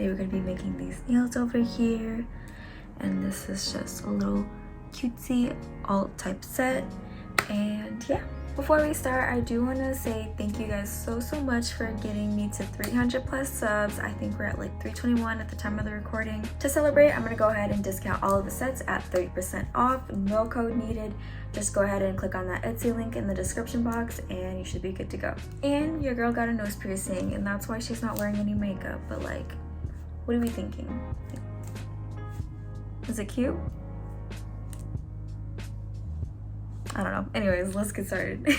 today we're going to be making these nails over here, and this is just a little cutesy alt type set. And yeah, before we start, I do want to say thank you guys so much for getting me to 300 plus subs. I think we're at like 321 at the time of the recording. To celebrate, I'm going to go ahead and discount all of the sets at 30% off, no code needed. Just go ahead and click on that Etsy link in the description box and you should be good to go. And your girl got a nose piercing, and that's why she's not wearing any makeup, but like, what are we thinking? Is it cute? I don't know. Anyways, let's get started.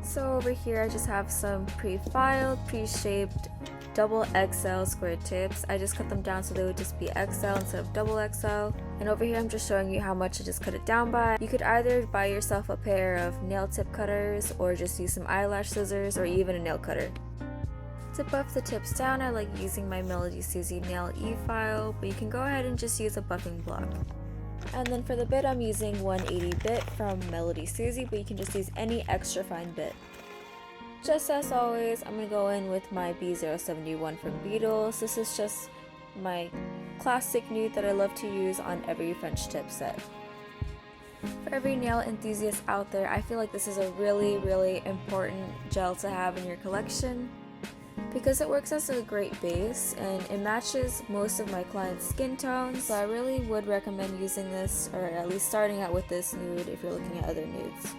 So over here I just have some pre-filed, pre-shaped double XL square tips. I just cut them down so they would just be XL instead of double XL. And over here I'm just showing you how much I just cut it down by. You could either buy yourself a pair of nail tip cutters or just use some eyelash scissors or even a nail cutter. To buff the tips down, I like using my Melody Susie nail e-file, but you can go ahead and just use a buffing block. And then for the bit, I'm using 180 bit from Melody Susie, but you can just use any extra fine bit. Just as always, I'm going to go in with my B071 from Beetles. This is just my classic nude that I love to use on every French tip set. For every nail enthusiast out there, I feel like this is a really important gel to have in your collection, because it works as a great base and it matches most of my clients' skin tones, so I really would recommend using this, or at least starting out with this nude if you're looking at other nudes.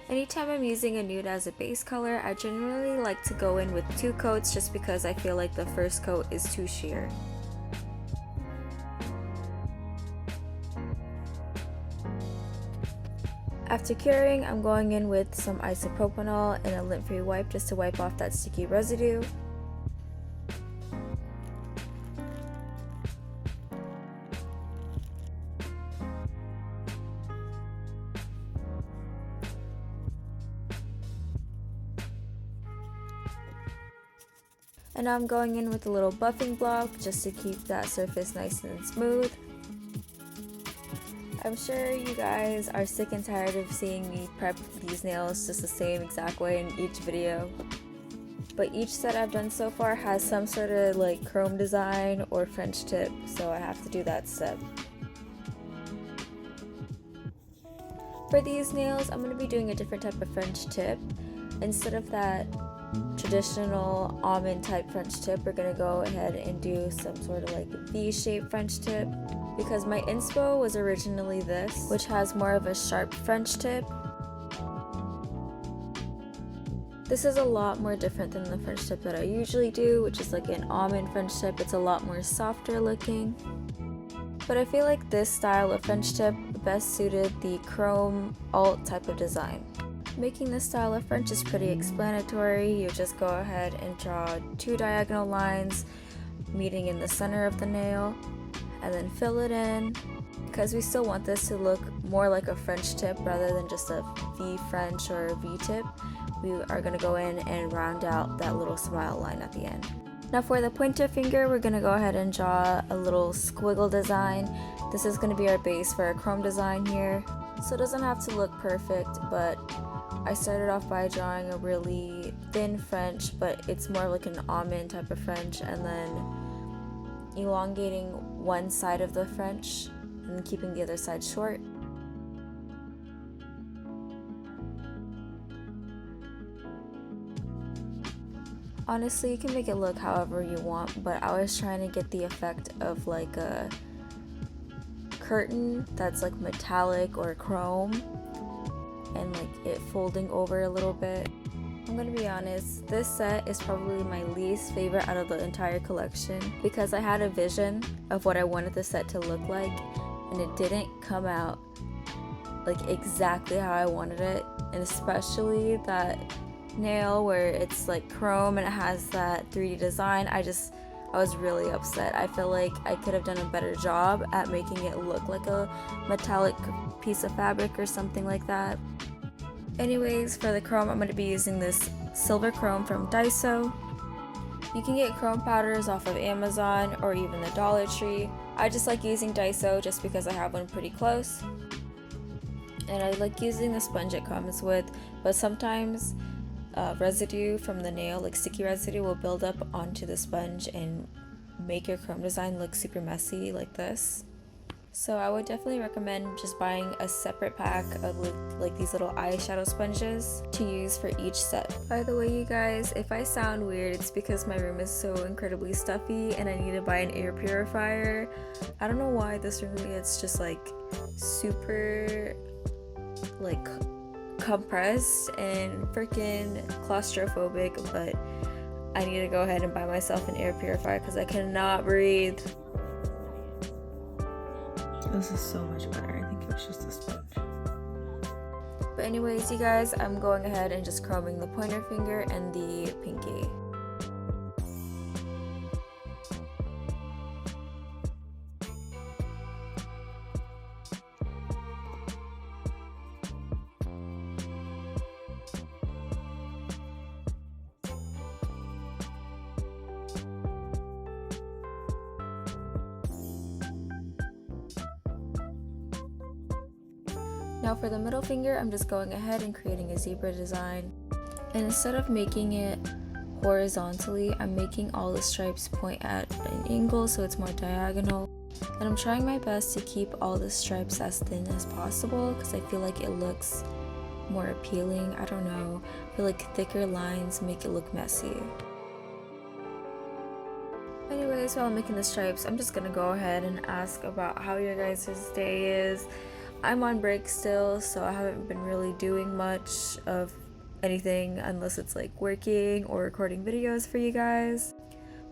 Anytime I'm using a nude as a base color, I generally like to go in with 2 coats just because I feel like the first coat is too sheer. After curing, I'm going in with some isopropanol and a lint-free wipe just to wipe off that sticky residue. And now I'm going in with a little buffing block just to keep that surface nice and smooth. I'm sure you guys are sick and tired of seeing me prep these nails just the same exact way in each video, but each set I've done so far has some sort of like chrome design or French tip, so I have to do that step. For these nails, I'm going to be doing a different type of French tip. Instead of that traditional almond type French tip, we're going to go ahead and do some sort of like V-shaped French tip, because my inspo was originally this, which has more of a sharp French tip. This is a lot more different than the French tip that I usually do, which is like an almond French tip. It's a lot more softer looking. But I feel like this style of French tip best suited the chrome alt type of design. Making this style of French is pretty explanatory. You just go ahead and draw 2 diagonal lines meeting in the center of the nail, and then fill it in. Because we still want this to look more like a French tip rather than just a V French or a V tip, we are going to go in and round out that little smile line at the end. Now for the pointer finger, we're going to go ahead and draw a little squiggle design. This is going to be our base for our chrome design here, so it doesn't have to look perfect, but I started off by drawing a really thin French, but it's more like an almond type of French, and then elongating one side of the French and keeping the other side short. Honestly, you can make it look however you want, but I was trying to get the effect of like a curtain that's like metallic or chrome and like it folding over a little bit. I'm gonna be honest, this set is probably my least favorite out of the entire collection, because I had a vision of what I wanted the set to look like and it didn't come out like exactly how I wanted it. And especially that nail where it's like chrome and it has that 3D design, I was really upset. I feel like I could have done a better job at making it look like a metallic piece of fabric or something like that. Anyways, for the chrome, I'm going to be using this silver chrome from Daiso. You can get chrome powders off of Amazon or even the Dollar Tree. I just like using Daiso just because I have one pretty close. And I like using the sponge it comes with, but sometimes residue from the nail, like sticky residue, will build up onto the sponge and make your chrome design look super messy like this. So I would definitely recommend just buying a separate pack of like these little eyeshadow sponges to use for each set. By the way, you guys, if I sound weird, it's because my room is so incredibly stuffy and I need to buy an air purifier. I don't know why this room gets just like super like compressed and freaking claustrophobic, but I need to go ahead and buy myself an air purifier because I cannot breathe. This is so much better. I think it was just a sponge. But anyways, you guys, I'm going ahead and just chroming the pointer finger and the pinky. Now for the middle finger, I'm just going ahead and creating a zebra design. And instead of making it horizontally, I'm making all the stripes point at an angle so it's more diagonal. And I'm trying my best to keep all the stripes as thin as possible because I feel like it looks more appealing. I don't know. I feel like thicker lines make it look messy. Anyways, while I'm making the stripes, I'm just gonna go ahead and ask about how your guys' day is. I'm on break still, so I haven't been really doing much of anything unless it's like working or recording videos for you guys.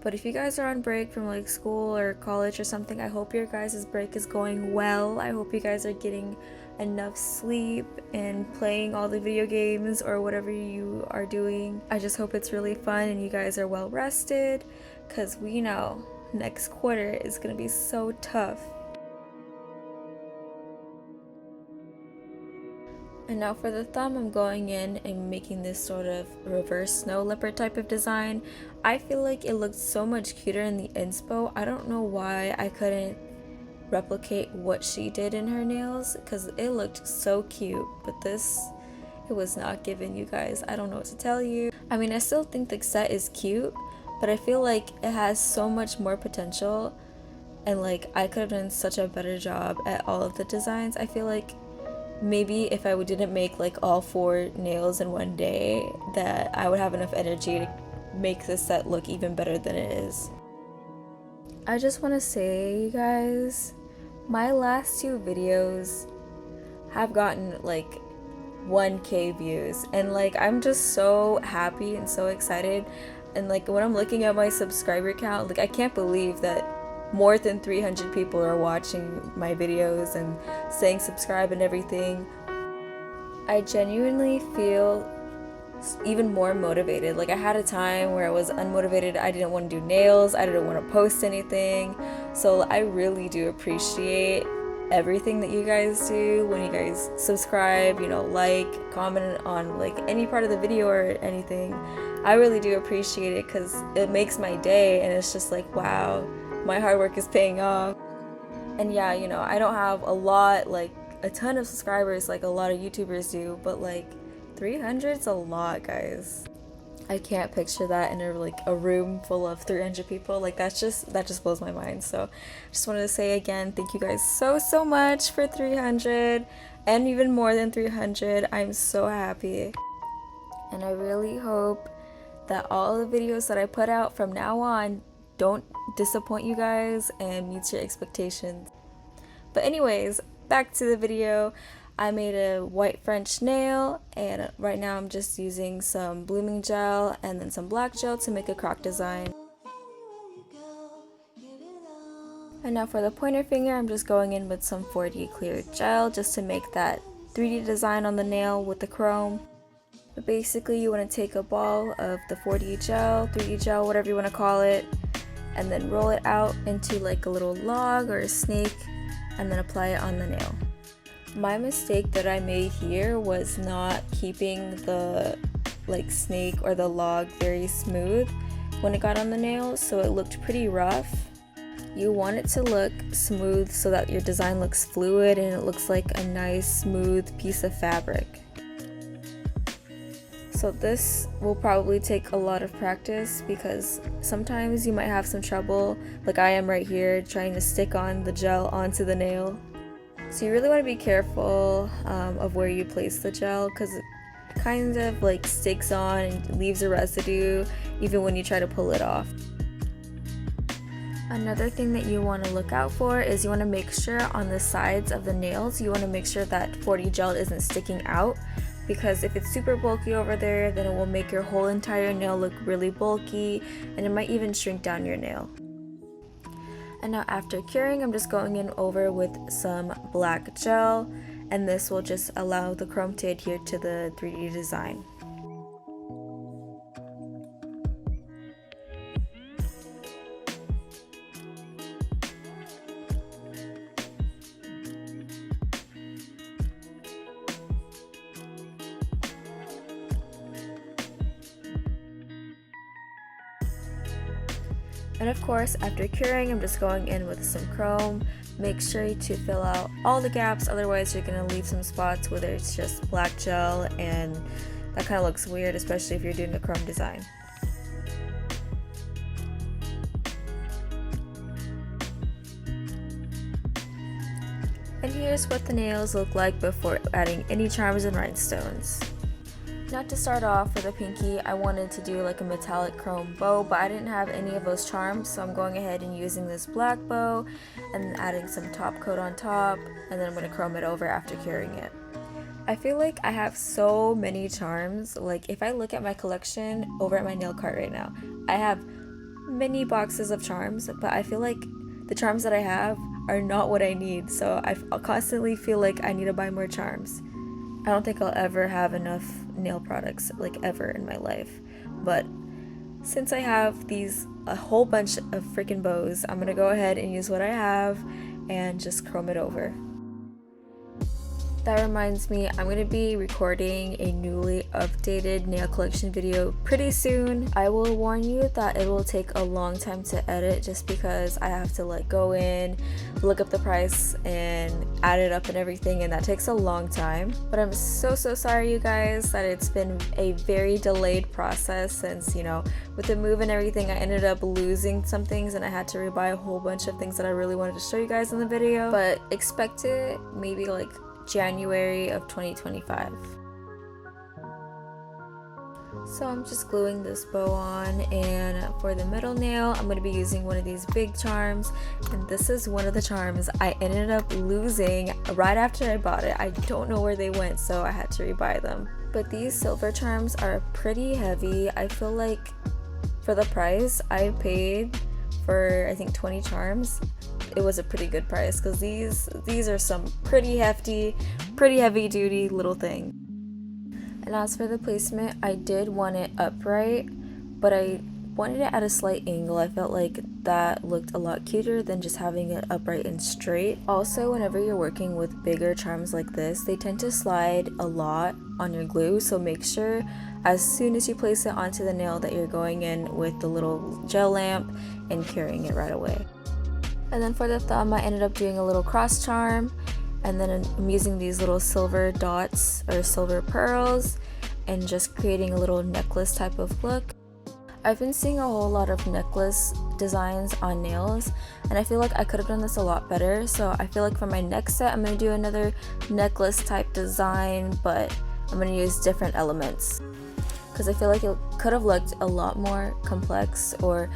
But if you guys are on break from like school or college or something, I hope your guys' break is going well. I hope you guys are getting enough sleep and playing all the video games or whatever you are doing. I just hope it's really fun and you guys are well rested, because we know next quarter is gonna be so tough. And now for the thumb, I'm going in and making this sort of reverse snow leopard type of design. I feel like it looked so much cuter in the inspo. I don't know why I couldn't replicate what she did in her nails, because it looked so cute, but this, it was not given, you guys. I don't know what to tell you. I mean, I still think the set is cute, but I feel like it has so much more potential, and like I could have done such a better job at all of the designs. I feel like maybe if I didn't make like all 4 nails in one day, that I would have enough energy to make this set look even better than it is. I just want to say, you guys, my last 2 videos have gotten like 1k views, and like I'm just so happy and so excited. And like when I'm looking at my subscriber count, like I can't believe that more than 300 people are watching my videos and saying subscribe and everything. I genuinely feel even more motivated. Like I had a time where I was unmotivated. I didn't want to do nails. I didn't want to post anything. So I really do appreciate everything that you guys do when you guys subscribe, you know, like, comment on like any part of the video or anything. I really do appreciate it because it makes my day, and it's just like, wow, my hard work is paying off. And yeah, you know, I don't have a lot, like a ton of subscribers like a lot of YouTubers do, but like 300's a lot, guys. I can't picture that in a room full of 300 people. Like that just blows my mind. So I just wanted to say again, thank you guys so much for 300 and even more than 300. I'm so happy. And I really hope that all the videos that I put out from now on don't disappoint you guys and meets your expectations. But anyways, back to the video. I made a white French nail, and right now I'm just using some blooming gel and then some black gel to make a croc design. And now for the pointer finger, I'm just going in with some 4D clear gel just to make that 3D design on the nail with the chrome. But basically you want to take a ball of the 4D gel, 3D gel, whatever you want to call it, and then roll it out into like a little log or a snake, and then apply it on the nail. My mistake that I made here was not keeping the like snake or the log very smooth when it got on the nail, so it looked pretty rough. You want it to look smooth so that your design looks fluid and it looks like a nice smooth piece of fabric. So this will probably take a lot of practice because sometimes you might have some trouble, like I am right here, trying to stick on the gel onto the nail. So you really want to be careful of where you place the gel because it kind of like sticks on and leaves a residue even when you try to pull it off. Another thing that you want to look out for is you want to make sure on the sides of the nails, you want to make sure that 40 gel isn't sticking out, because if it's super bulky over there, then it will make your whole entire nail look really bulky and it might even shrink down your nail. And now after curing, I'm just going in over with some black gel, and this will just allow the chrome to adhere to the 3D design. And of course, after curing, I'm just going in with some chrome. Make sure to fill out all the gaps, otherwise you're going to leave some spots where it's just black gel, and that kind of looks weird, especially if you're doing a chrome design. And here's what the nails look like before adding any charms and rhinestones. Now to start off with a pinky, I wanted to do like a metallic chrome bow, but I didn't have any of those charms, so I'm going ahead and using this black bow and adding some top coat on top, and then I'm going to chrome it over after curing it. I feel like I have so many charms. Like if I look at my collection over at my nail cart right now, I have many boxes of charms, but I feel like the charms that I have are not what I need, so I constantly feel like I need to buy more charms. I don't think I'll ever have enough nail products, like ever in my life, but since I have a whole bunch of freaking bows, I'm gonna go ahead and use what I have and just chrome it over. That reminds me, I'm going to be recording a newly updated nail collection video pretty soon. I will warn you that it will take a long time to edit just because I have to like go in, look up the price and add it up and everything, and that takes a long time. But I'm so sorry you guys that it's been a very delayed process since, you know, with the move and everything, I ended up losing some things and I had to rebuy a whole bunch of things that I really wanted to show you guys in the video. But expect it maybe like January of 2025. So I'm just gluing this bow on, and for the middle nail I'm going to be using one of these big charms, and this is one of the charms I ended up losing right after I bought it. I don't know where they went, so I had to rebuy them. But these silver charms are pretty heavy. I feel like for the price I paid for I think 20 charms, it was a pretty good price because these are some pretty heavy duty little thing. And as for the placement, I did want it upright, but I wanted it at a slight angle. I felt like that looked a lot cuter than just having it upright and straight. Also, whenever you're working with bigger charms like this, they tend to slide a lot on your glue, so make sure as soon as you place it onto the nail that you're going in with the little gel lamp and curing it right away. And then for the thumb, I ended up doing a little cross charm, and then I'm using these little silver dots or silver pearls and just creating a little necklace type of look. I've been seeing a whole lot of necklace designs on nails, and I feel like I could have done this a lot better. So I feel like for my next set, I'm going to do another necklace type design, but I'm going to use different elements because I feel like it could have looked a lot more complex, or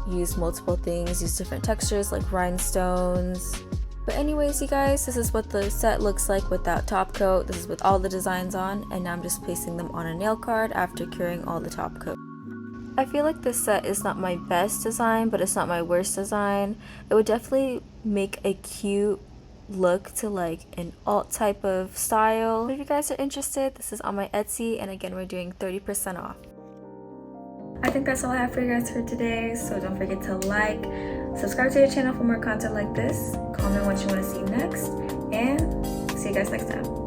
use multiple things, use different textures like rhinestones. But anyways, you guys, this is what the set looks like without top coat. This is with all the designs on, and now I'm just placing them on a nail card after curing all the top coat. I feel like this set is not my best design, but it's not my worst design. It would definitely make a cute look to like an alt type of style. But if you guys are interested, this is on my Etsy, and again, we're doing 30% off. I think that's all I have for you guys for today, so don't forget to like, subscribe to the channel for more content like this, comment what you want to see next, and see you guys next time.